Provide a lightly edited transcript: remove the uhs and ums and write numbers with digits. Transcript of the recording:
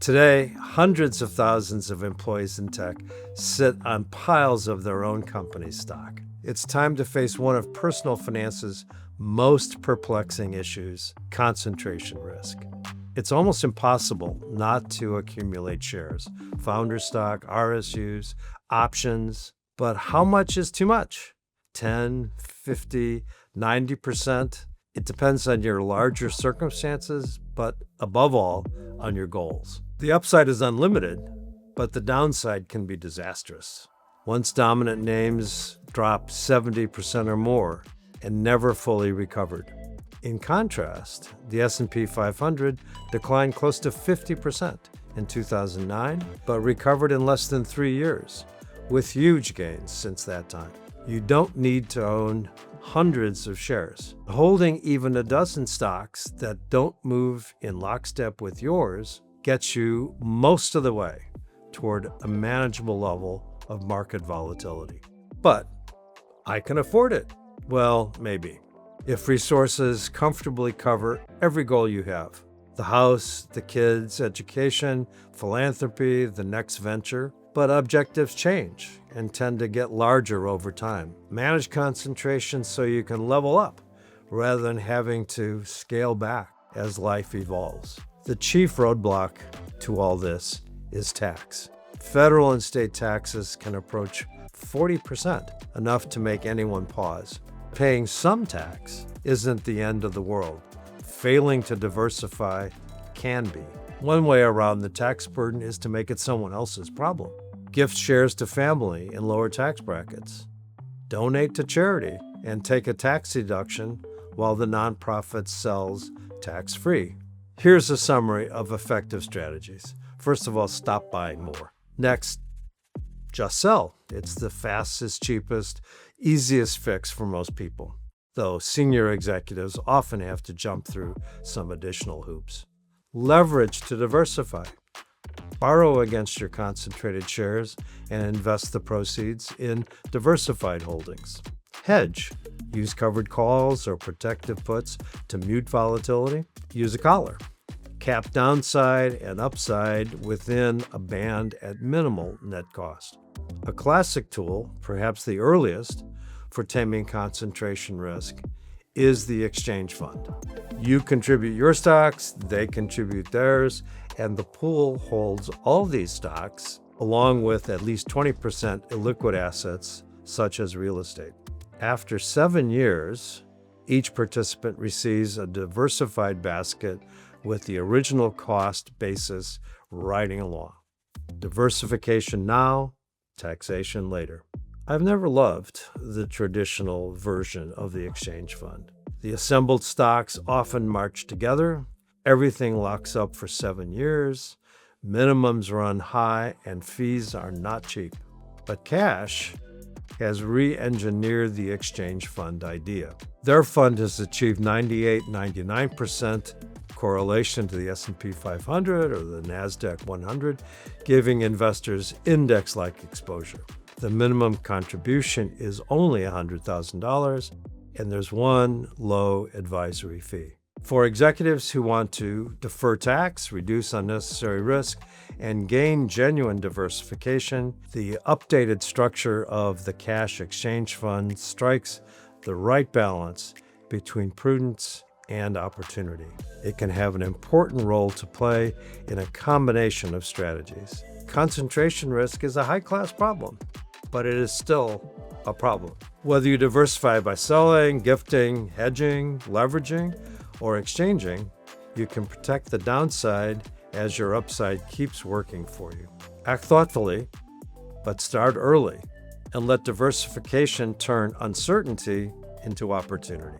Today, hundreds of thousands of employees in tech sit on piles of their own company stock. It's time to face one of personal finance's most perplexing issues: concentration risk. It's almost impossible not to accumulate shares, founder stock, RSUs, options. But how much is too much? 10, 50, 90%? It depends on your larger circumstances, but above all, on your goals. The upside is unlimited, but the downside can be disastrous. Once dominant names drop 70% or more and never fully recovered. In contrast, the S&P 500 declined close to 50% in 2009, but recovered in less than 3 years, with huge gains since that time. You don't need to own hundreds of shares. Holding even a dozen stocks that don't move in lockstep with yours gets you most of the way toward a manageable level of market volatility. But I can afford it. Well, maybe. If resources comfortably cover every goal you have: the house, the kids, education, philanthropy, the next venture. But objectives change and tend to get larger over time. Manage concentration so you can level up rather than having to scale back as life evolves. The chief roadblock to all this is tax. Federal and state taxes can approach 40%, enough to make anyone pause. Paying some tax isn't the end of the world. Failing to diversify can be. One way around the tax burden is to make it someone else's problem. Gift shares to family in lower tax brackets. Donate to charity and take a tax deduction while the nonprofit sells tax-free. Here's a summary of effective strategies. First of all, stop buying more. Next, just sell. It's the fastest, cheapest, easiest fix for most people, though senior executives often have to jump through some additional hoops. Leverage to diversify. Borrow against your concentrated shares and invest the proceeds in diversified holdings. Hedge. Use covered calls or protective puts to mute volatility. Use a collar. Cap downside and upside within a band at minimal net cost. A classic tool, perhaps the earliest, for taming concentration risk is the exchange fund. You contribute your stocks, they contribute theirs, and the pool holds all these stocks, along with at least 20% illiquid assets, such as real estate. After 7 years, each participant receives a diversified basket with the original cost basis riding along. Diversification now, taxation later. I've never loved the traditional version of the exchange fund. The assembled stocks often march together, everything locks up for 7 years, minimums run high, and fees are not cheap. But Cash has re-engineered the exchange fund idea. Their fund has achieved 98-99% correlation to the S&P 500 or the NASDAQ 100, giving investors index-like exposure. The minimum contribution is only $100,000, and there's one low advisory fee. For executives who want to defer tax, reduce unnecessary risk, and gain genuine diversification, the updated structure of the Cash Exchange Fund strikes the right balance between prudence and opportunity. It can have an important role to play in a combination of strategies. Concentration risk is a high-class problem, but it is still a problem. Whether you diversify by selling, gifting, hedging, leveraging, or exchanging, you can protect the downside as your upside keeps working for you. Act thoughtfully, but start early, and let diversification turn uncertainty into opportunity.